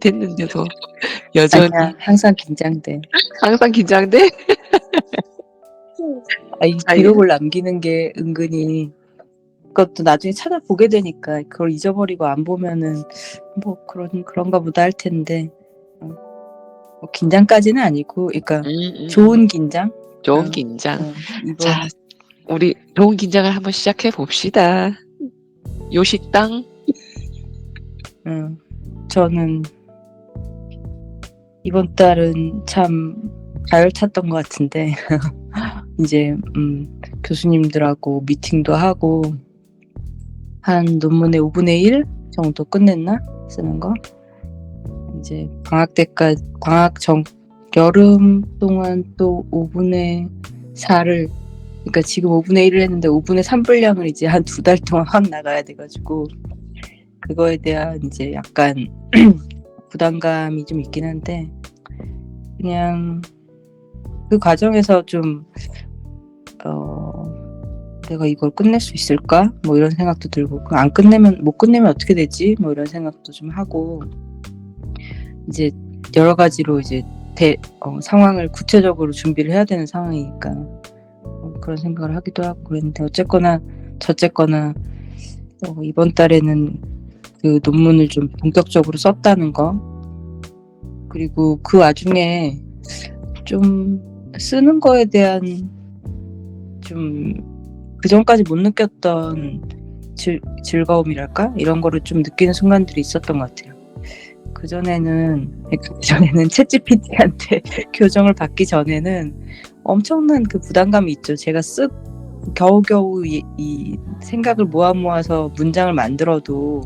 됐는데도 아니야, 여전히 항상 긴장돼. 항상 긴장돼? 이 아이, 기록을 남기는 게 은근히 그것도 나중에 찾아보게 되니까 그걸 잊어버리고 안 보면은 뭐 그런가 보다 할 텐데 뭐 긴장까지는 아니고, 그러니까 좋은 긴장. 좋은 긴장. 이번 자, 우리 좋은 긴장을 한번 시작해 봅시다. 요식당. 저는 이번 달은 참 가열찼던 것 같은데 이제 교수님들하고 미팅도 하고 한 논문의 5분의 1 정도 끝냈나? 쓰는 거. 이제 방학 전 여름 동안 또 5분의 4를, 그러니까 지금 5분의 1을 했는데 5분의 3 분량을 이제 한 2달 동안 확 나가야 돼가지고 그거에 대한 이제 약간 부담감이 좀 있긴 한데, 그냥 그 과정에서 좀 내가 이걸 끝낼 수 있을까? 뭐 이런 생각도 들고, 못 끝내면 어떻게 되지? 뭐 이런 생각도 좀 하고, 이제 여러 가지로 이제 상황을 구체적으로 준비를 해야 되는 상황이니까 그런 생각을 하기도 하고 그랬는데, 어쨌거나 저쨌거나 이번 달에는 그 논문을 좀 본격적으로 썼다는 거, 그리고 그 와중에 좀 쓰는 거에 대한 좀 그전까지 못 느꼈던 즐거움이랄까? 이런 거를 좀 느끼는 순간들이 있었던 것 같아요. 그전에는 챗GPT한테 교정을 받기 전에는 엄청난 그 부담감이 있죠. 제가 겨우겨우 이 생각을 모아서 문장을 만들어도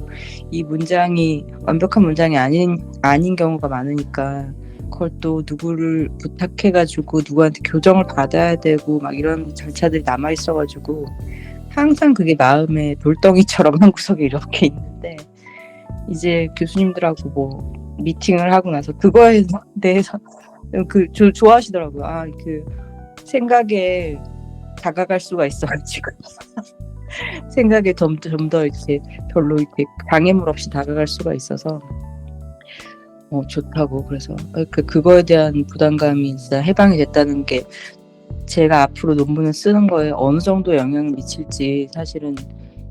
이 문장이 완벽한 문장이 아닌 경우가 많으니까, 그걸 또 누구를 부탁해가지고 누구한테 교정을 받아야 되고 막 이런 절차들이 남아있어가지고 항상 그게 마음에 돌덩이처럼 한 구석에 이렇게 있는데, 이제 교수님들하고 뭐 미팅을 하고 나서 그거에 대해서 좋아하시더라고요. 그 생각에 다가갈 수가 있어가지고 생각에 좀 더 이렇게 별로 이렇게 방해물 없이 다가갈 수가 있어서 좋다고. 그래서 그거에 대한 부담감이 진짜 해방이 됐다는 게 제가 앞으로 논문을 쓰는 거에 어느 정도 영향을 미칠지 사실은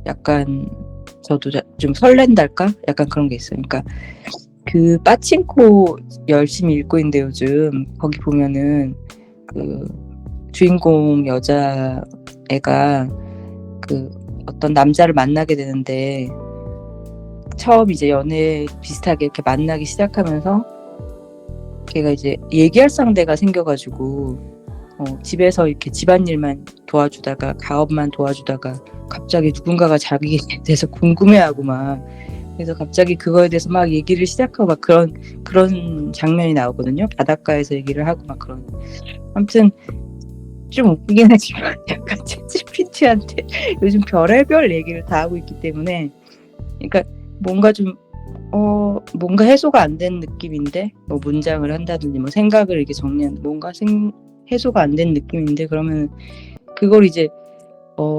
약간 저도 좀 설렌달까? 약간 그런 게 있어요. 그러니까 그 빠칭코 열심히 읽고 있는데 요즘 거기 보면은 그 주인공 여자애가 그 어떤 남자를 만나게 되는데, 처음 이제 연애 비슷하게 이렇게 만나기 시작하면서 걔가 이제 얘기할 상대가 생겨가지고 집에서 이렇게 집안일만 도와주다가 가업만 도와주다가 갑자기 누군가가 자기에 대해서 궁금해하고 막, 그래서 갑자기 그거에 대해서 막 얘기를 시작하고 막 그런 장면이 나오거든요. 바닷가에서 얘기를 하고 막 그런. 아무튼 좀 웃기긴 하지만 약간 챗GPT한테 요즘 별의별 얘기를 다 하고 있기 때문에, 그러니까 뭔가 해소가 안 된 느낌인데, 뭐 문장을 한다든지 뭐 생각을 이렇게 정리한 뭔가 해소가 안 된 느낌인데, 그러면 그걸 이제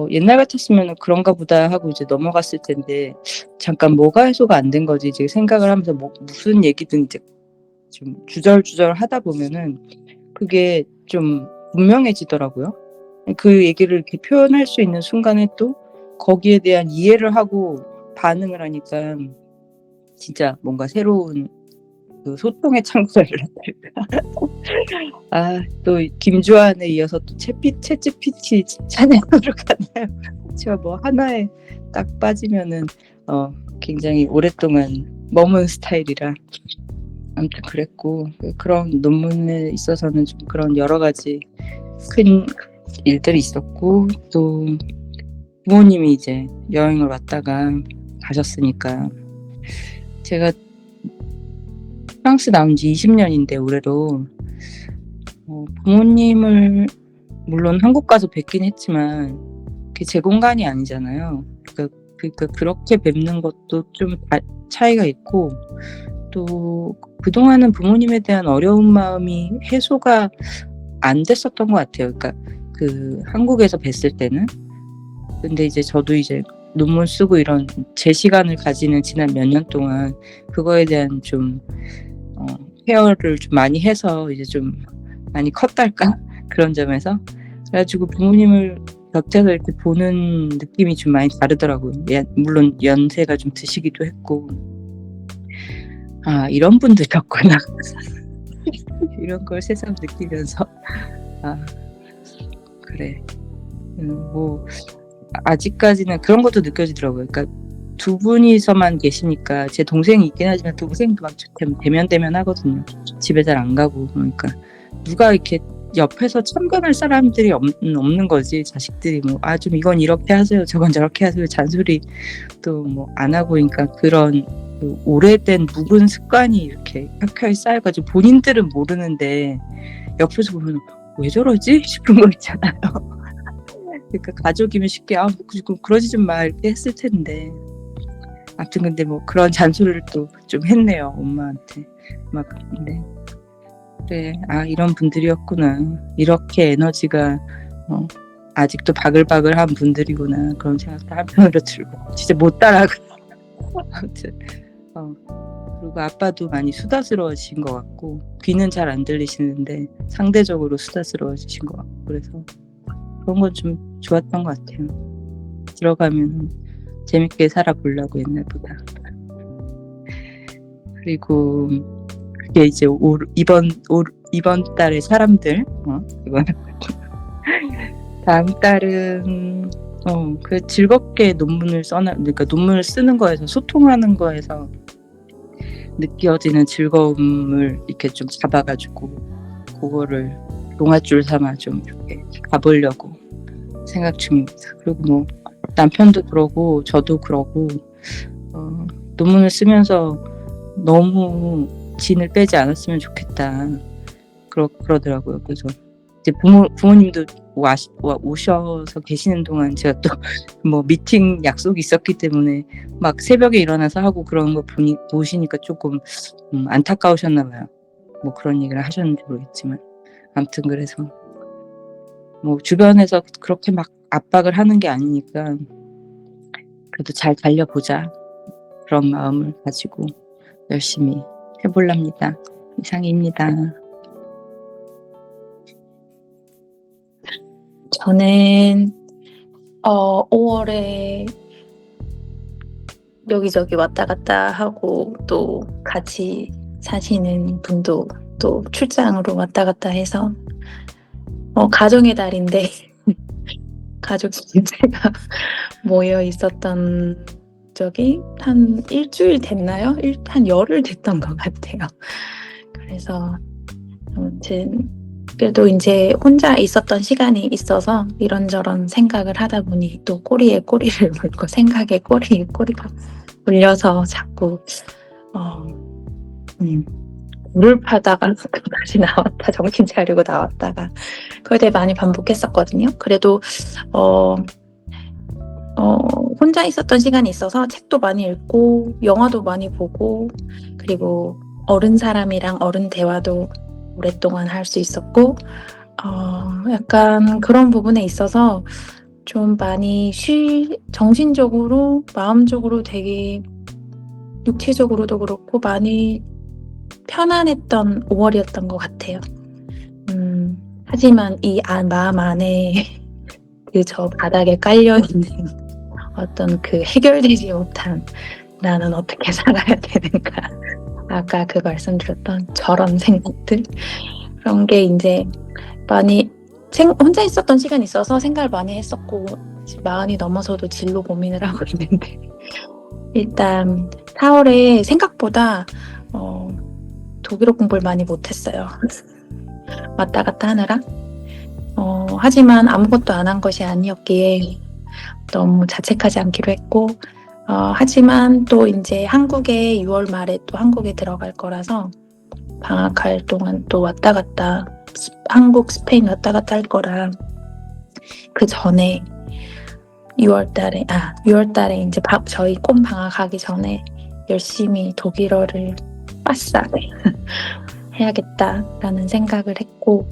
옛날 같았으면 그런가 보다 하고 이제 넘어갔을 텐데, 잠깐 뭐가 해소가 안 된 거지 이제 생각을 하면서 무슨 얘기든 이제 좀 주절주절 하다 보면은 그게 좀 분명해지더라고요. 그 얘기를 이렇게 표현할 수 있는 순간에 또 거기에 대한 이해를 하고 반응을 하니까 진짜 뭔가 새로운 그 소통의 창구가 열렸달까. 또 김주한에 이어서 또 챗GPT 찬양으로 가나요? 제가 뭐 하나에 딱 빠지면은 굉장히 오랫동안 머문 스타일이라 아무튼 그랬고, 그런 논문에 있어서는 좀 그런 여러 가지 큰 일들이 있었고, 또 부모님이 이제 여행을 왔다가 가셨으니까, 제가 프랑스 나온 지 20년인데 올해로 부모님을 물론 한국 가서 뵙긴 했지만 그게 제 공간이 아니잖아요. 그러니까 그렇게 뵙는 것도 좀 차이가 있고, 또 그동안은 부모님에 대한 어려운 마음이 해소가 안 됐었던 것 같아요. 그러니까 그 한국에서 뵀을 때는. 근데 이제 저도 이제 논문 쓰고 이런 제 시간을 가지는 지난 몇 년 동안 그거에 대한 좀 케어를 좀 많이 해서 이제 좀 많이 컸달까 그런 점에서 그래가지고 부모님을 곁에서 이렇게 보는 느낌이 좀 많이 다르더라고요. 물론 연세가 좀 드시기도 했고 아 이런 분들이었구나 이런 걸 새삼 느끼면서 아 그래 뭐 아직까지는 그런 것도 느껴지더라고요. 그러니까 두 분이서만 계시니까 제 동생이 있긴 하지만 동생도 막 대면대면 하거든요. 집에 잘 안 가고 그러니까 누가 이렇게 옆에서 참견할 사람들이 없는 거지. 자식들이 뭐 아 좀 이건 이렇게 하세요 저건 저렇게 하세요 잔소리 또 뭐 안 하고 그러니까 그런 그 오래된 묵은 습관이 이렇게 켜켜이 쌓여가지고 본인들은 모르는데 옆에서 보면 왜 저러지 싶은 거 있잖아요. 그러니까 가족이면 쉽게 아 뭐 그러지 좀 마 이렇게 했을 텐데 아무튼 근데 뭐 그런 잔소리를 또 좀 했네요 엄마한테 막 근데 그래 아 이런 분들이었구나 이렇게 에너지가 아직도 바글바글한 분들이구나 그런 생각도 한편으로 들고 진짜 못 따라가 아무튼 그리고 아빠도 많이 수다스러워지신 것 같고 귀는 잘 안 들리시는데 상대적으로 수다스러워지신 것 같고 그래서 그런 건 좀 좋았던 것 같아요. 들어가면 재밌게 살아보려고 옛날보다. 그리고 그게 이제 이번 달의 사람들 이번 다음 달은 그 즐겁게 논문을 그러니까 논문을 쓰는 거에서 소통하는 거에서 느껴지는 즐거움을 이렇게 좀 잡아가지고 그거를 동아줄 삼아 좀 이렇게 가보려고 생각 중입니다. 그리고 뭐 남편도 그러고 저도 그러고 논문을 쓰면서 너무 진을 빼지 않았으면 좋겠다 그러더라고요. 그래서 이제 부모님도 오셔서 계시는 동안 제가 또 뭐 미팅 약속이 있었기 때문에 막 새벽에 일어나서 하고 그런 거 보시니까 조금 안타까우셨나 봐요. 뭐 그런 얘기를 하셨는지 모르겠지만 아무튼 그래서 뭐 주변에서 그렇게 막 압박을 하는 게 아니니까 그래도 잘 달려보자 그런 마음을 가지고 열심히 해볼랍니다. 이상입니다. 저는 5월에 여기저기 왔다 갔다 하고 또 같이 사시는 분도 또 출장으로 왔다 갔다 해서 가정의 달인데 가족 전체가 모여 있었던 적이 한 일주일 됐나요? 한 열흘 됐던 것 같아요. 그래서 아무튼 그래도 이제 혼자 있었던 시간이 있어서 이런저런 생각을 하다 보니 또 꼬리에 꼬리를 물고 생각에 꼬리에 꼬리가 물려서 자꾸 물을 파다가 다시 나왔다 정신 차리고 나왔다가 그걸 되게 많이 반복했었거든요. 그래도 혼자 있었던 시간이 있어서 책도 많이 읽고 영화도 많이 보고 그리고 어른 사람이랑 어른 대화도 오랫동안 할 수 있었고 약간 그런 부분에 있어서 좀 많이 정신적으로 마음적으로 되게 육체적으로도 그렇고 많이 편안했던 5월이었던 것 같아요. 하지만 이 마음 안에 그 저 바닥에 깔려있는 어떤 그 해결되지 못한 나는 어떻게 살아야 되는가 아까 그 말씀드렸던 저런 생각들 그런 게 이제 많이 혼자 있었던 시간이 있어서 생각을 많이 했었고 40이 넘어서도 진로 고민을 하고 있는데 일단 4월에 생각보다 독일어 공부를 많이 못했어요. 왔다 갔다 하느라 하지만 아무것도 안 한 것이 아니었기에 너무 자책하지 않기로 했고 하지만 또 이제 한국에 6월 말에 또 한국에 들어갈 거라서 방학할 동안 또 왔다 갔다 한국, 스페인 왔다 갔다 할 거라 그 전에 6월 달에 이제 저희 꼼 방학하기 전에 열심히 독일어를 빠싸게 해야겠다라는 생각을 했고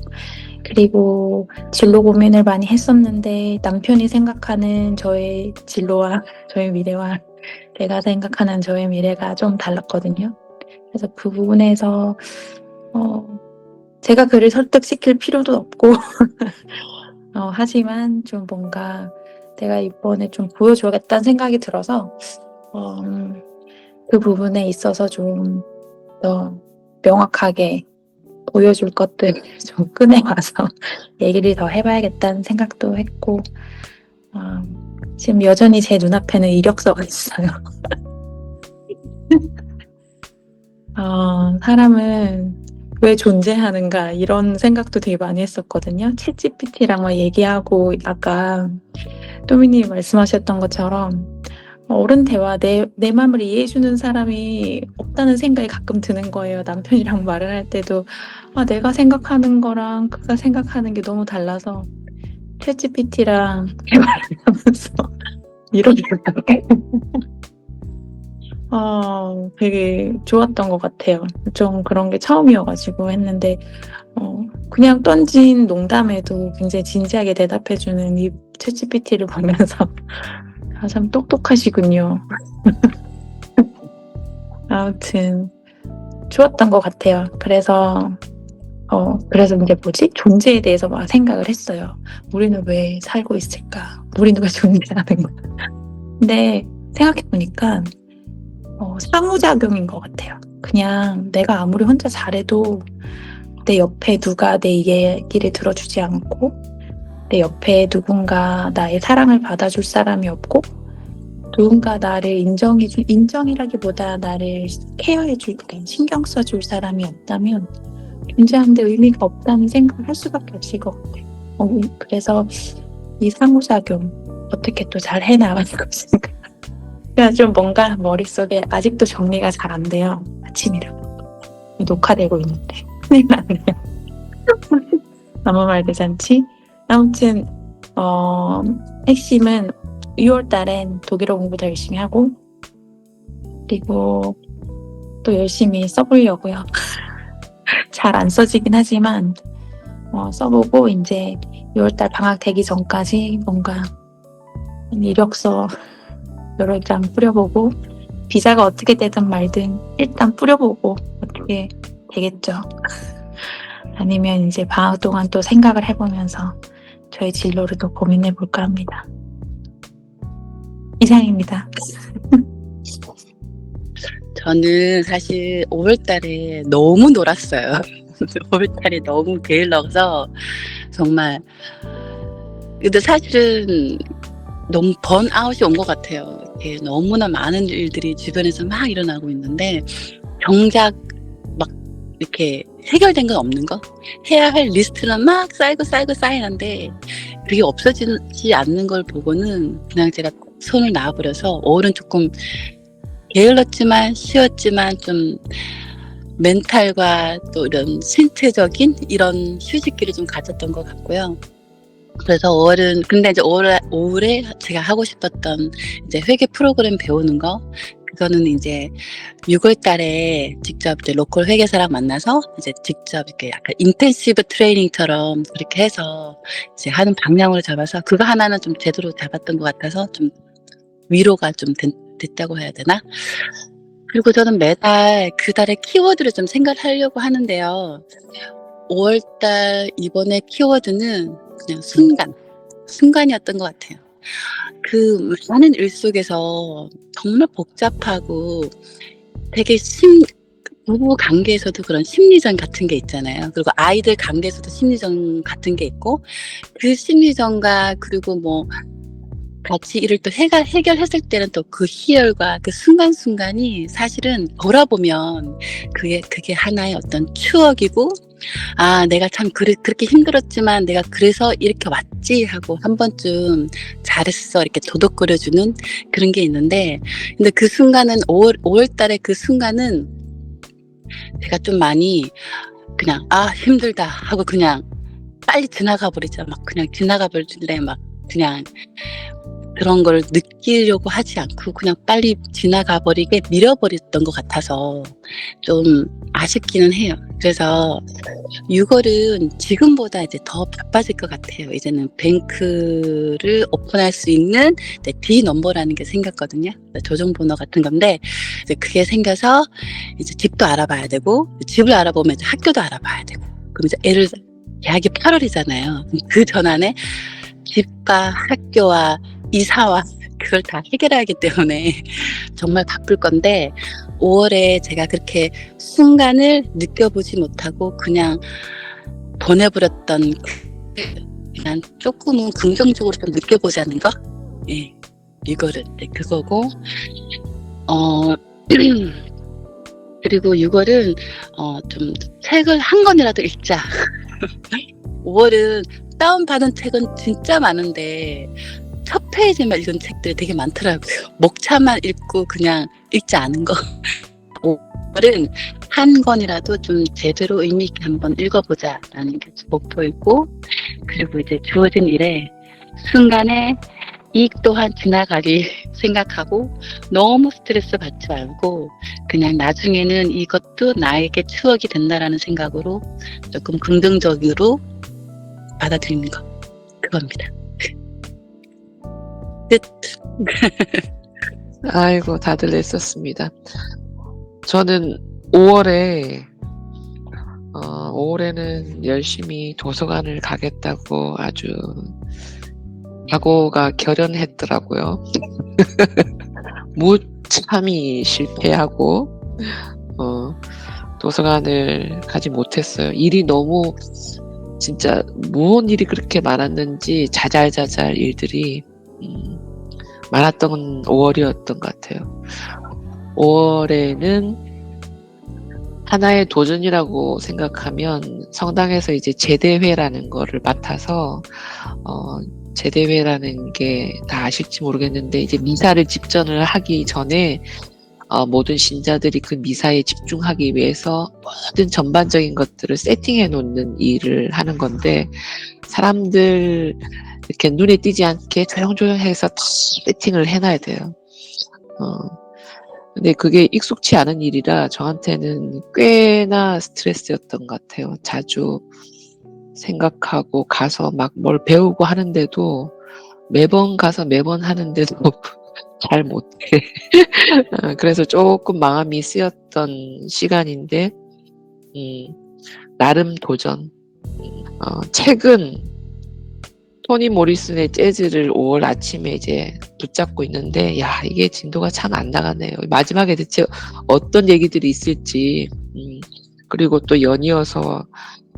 그리고 진로 고민을 많이 했었는데 남편이 생각하는 저의 진로와 저의 미래와 내가 생각하는 저의 미래가 좀 달랐거든요. 그래서 그 부분에서 제가 그를 설득시킬 필요도 없고 하지만 좀 뭔가 내가 이번에 좀 보여줘야겠다는 생각이 들어서 그 부분에 있어서 좀 더 명확하게 보여줄 것들 좀 꺼내와서 얘기를 더 해봐야겠다는 생각도 했고 지금 여전히 제 눈앞에는 이력서가 있어요. 사람은 왜 존재하는가 이런 생각도 되게 많이 했었거든요. 챗GPT랑 막 얘기하고 아까 또미님이 말씀하셨던 것처럼 옳은 대화, 내 마음을 이해해주는 사람이 없다는 생각이 가끔 드는 거예요. 남편이랑 말을 할 때도 내가 생각하는 거랑 그가 생각하는 게 너무 달라서 챗GPT랑 대화를 하면서 이렇게 되게 좋았던 것 같아요. 좀 그런 게 처음이어가지고 했는데 그냥 던진 농담에도 굉장히 진지하게 대답해주는 이 챗GPT를 보면서 참 똑똑하시군요. 아무튼 좋았던 것 같아요. 그래서 이제 존재에 대해서 막 생각을 했어요. 우리는 왜 살고 있을까? 우리는 왜 존재하는가? 근데 생각해보니까 상호작용인 것 같아요. 그냥 내가 아무리 혼자 잘해도 내 옆에 누가 내 얘기를 들어주지 않고 내 옆에 누군가 나의 사랑을 받아줄 사람이 없고 누군가 나를 인정이라기보다 나를 케어해줄, 신경 써줄 사람이 없다면 존재하는데 의미가 없다는 생각을 할 수밖에 없을 것 같아요. 그래서 이 상호작용 어떻게 또 잘 해나가는 것인가. 그냥 좀 뭔가 머릿속에 아직도 정리가 잘 안 돼요. 아침이라고 녹화되고 있는데 큰일 났네요. 아무 말 대잔치. 아무튼 핵심은 6월 달엔 독일어 공부 더 열심히 하고 그리고 또 열심히 써보려고요. 잘 안 써지긴 하지만 써보고 이제 6월달 방학 되기 전까지 뭔가 이력서 여러 장 뿌려보고 비자가 어떻게 되든 말든 일단 뿌려보고 어떻게 되겠죠. 아니면 이제 방학 동안 또 생각을 해보면서 저의 진로를 또 고민해볼까 합니다. 이상입니다. 저는 사실 5월달에 너무 놀았어요. 5월달에 너무 게을러서 정말. 근데 사실은 너무 번아웃이 온 것 같아요. 이렇게 너무나 많은 일들이 주변에서 막 일어나고 있는데 정작 막 이렇게 해결된 건 없는 거? 해야 할 리스트는 막 쌓이고 쌓이는데 그게 없어지지 않는 걸 보고는 그냥 제가 손을 놔버려서 5월은 조금 게을렀지만 쉬었지만 좀 멘탈과 또 이런 신체적인 이런 휴식기를 좀 가졌던 것 같고요. 그래서 5월은 근데 이제 5월에 제가 하고 싶었던 이제 회계 프로그램 배우는 거 그거는 이제 6월 달에 직접 이제 로컬 회계사랑 만나서 이제 직접 이렇게 약간 인텐시브 트레이닝처럼 그렇게 해서 이제 하는 방향으로 잡아서 그거 하나는 좀 제대로 잡았던 것 같아서 좀 위로가 좀 됐다고 해야 되나? 그리고 저는 매달 그 달의 키워드를 좀 생각하려고 하는데요. 5월달 이번에 키워드는 그냥 순간이었던 것 같아요. 그 많은 일 속에서 정말 복잡하고 되게 부부 관계에서도 그런 심리전 같은 게 있잖아요. 그리고 아이들 관계에서도 심리전 같은 게 있고 그 심리전과 그리고 뭐 같이 일을 또 해결했을 때는 또 그 희열과 그 순간순간이 사실은 돌아보면 그게 하나의 어떤 추억이고 내가 참 그렇게 힘들었지만 내가 그래서 이렇게 왔지 하고 한 번쯤 잘했어 이렇게 도덕거려주는 그런 게 있는데 근데 그 순간은 5월 달에 그 순간은 제가 좀 많이 그냥 힘들다 하고 그냥 빨리 지나가 버리죠. 막 그냥 지나가 버리길래 막 그냥 그런 걸 느끼려고 하지 않고 그냥 빨리 지나가 버리게 밀어버렸던 것 같아서 좀 아쉽기는 해요. 그래서 6월은 지금보다 이제 더 바빠질 것 같아요. 이제는 뱅크를 오픈할 수 있는 D 넘버라는 게 생겼거든요. 조정번호 같은 건데 이제 그게 생겨서 이제 집도 알아봐야 되고 집을 알아보면 이제 학교도 알아봐야 되고 그럼 이제 애를 계약이 8월이잖아요. 그 전환에 집과 학교와 이사와 그걸 다 해결해야 하기 때문에 정말 바쁠 건데 5월에 제가 그렇게 순간을 느껴보지 못하고 그냥 보내버렸던 그냥 조금은 긍정적으로 좀 느껴보자는 거? 예, 이거를 그거고 그리고 6월은 좀 책을 한 권이라도 읽자. 5월은 다운받은 책은 진짜 많은데 첫 페이지만 읽은 책들이 되게 많더라고요. 목차만 읽고 그냥 읽지 않은 거. 5월은 한 권이라도 좀 제대로 의미 있게 한번 읽어보자라는 게 목표이고 그리고 이제 주어진 일에 순간에 이익 또한 지나가리 생각하고 너무 스트레스 받지 말고 그냥 나중에는 이것도 나에게 추억이 된다라는 생각으로 조금 긍정적으로 받아들이는 거 그겁니다. 끝. 아이고, 다들 애썼습니다. 저는 5월에는 열심히 도서관을 가겠다고 아주 각오가 결연했더라고요. 무참히 실패하고 도서관을 가지 못했어요. 일이 너무 진짜 무슨 일이 그렇게 많았는지 자잘자잘 일들이 많았던 5월이었던 것 같아요. 5월에는 하나의 도전이라고 생각하면 성당에서 이제 제대회라는 거를 맡아서 제대회라는 게 다 아실지 모르겠는데 이제 미사를 집전을 하기 전에 모든 신자들이 그 미사에 집중하기 위해서 모든 전반적인 것들을 세팅해 놓는 일을 하는 건데 사람들 이렇게 눈에 띄지 않게 조용조용해서 세팅을 해놔야 돼요. 근데 그게 익숙치 않은 일이라 저한테는 꽤나 스트레스였던 것 같아요. 자주 생각하고 가서 막 뭘 배우고 하는데도 매번 가서 매번 하는데도 잘 못해. 그래서 조금 마음이 쓰였던 시간인데 나름 도전. 책은 토니 모리슨의 재즈를 5월 아침에 이제 붙잡고 있는데 야 이게 진도가 참 안 나가네요. 마지막에 대체 어떤 얘기들이 있을지 그리고 또 연이어서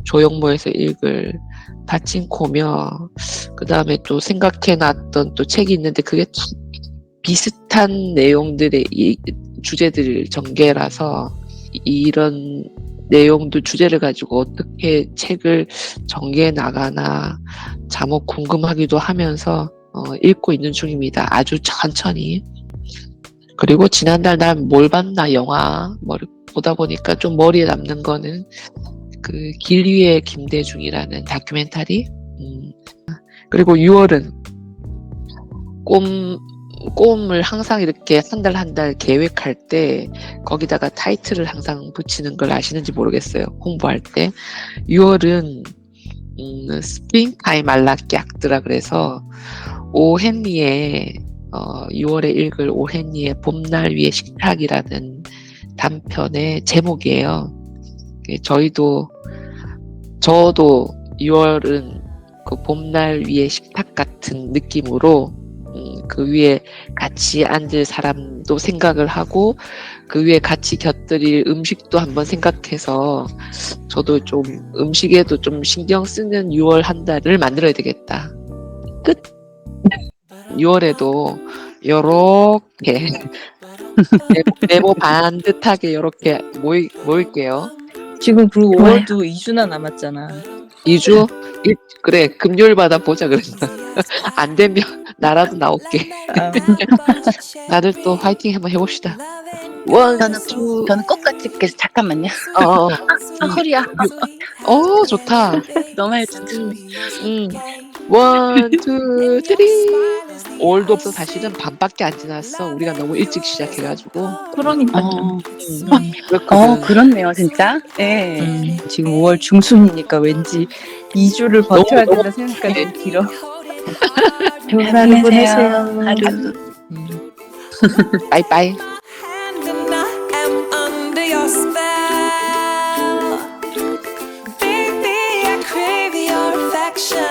조형모에서 읽을 파친코며 그 다음에 또 생각해놨던 또 책이 있는데 그게 비슷한 내용들의 주제들 전개라서 이런 내용도 주제를 가지고 어떻게 책을 전개해 나가나 자목 궁금하기도 하면서 읽고 있는 중입니다. 아주 천천히. 그리고 지난달 난 뭘 봤나 영화 보다 보니까 좀 머리에 남는 거는 그 길 위의 김대중이라는 다큐멘터리. 그리고 6월은 꿈을 항상 이렇게 한 달 계획할 때 거기다가 타이틀을 항상 붙이는 걸 아시는지 모르겠어요. 홍보할 때. 6월은 스프링타임 알라끼악드라 그래서 오헨리의 6월에 읽을 오헨리의 봄날 위의 식탁이라는 단편의 제목이에요. 저도 6월은 그 봄날 위의 식탁 같은 느낌으로 그 위에 같이 앉을 사람도 생각을 하고 그 위에 같이 곁들일 음식도 한번 생각해서 저도 좀 음식에도 좀 신경 쓰는 6월 한 달을 만들어야 되겠다. 끝. 6월에도 요렇게 네모 반듯하게 요렇게 모일게요. 지금 그리고 좋아요. 5월도 2주나 남았잖아. 2주? 그래 금요일마다 보자 그랬나. 안 되면 나라도 나올게. 아, 다들 또 화이팅 한번 해봅시다. 원, 저는 투, 저는 꽃같이 계속 잠깐만요. 허리야. 좋다. 너무 해주죠. 원, 투, 쓰리. 5월도 없어 사실은 반밖에 안 지났어. 우리가 너무 일찍 시작해가지고. 그러니까요. 그렇거든. 그렇네요, 진짜. 예. 지금 5월 중순이니까 왠지 2주를 버텨야 너무, 된다 생각하니 너무 길어. 좋은 하루 하루 보내세요. 하루. 빠이빠이. And I am under your spell. Baby, I crave your affection.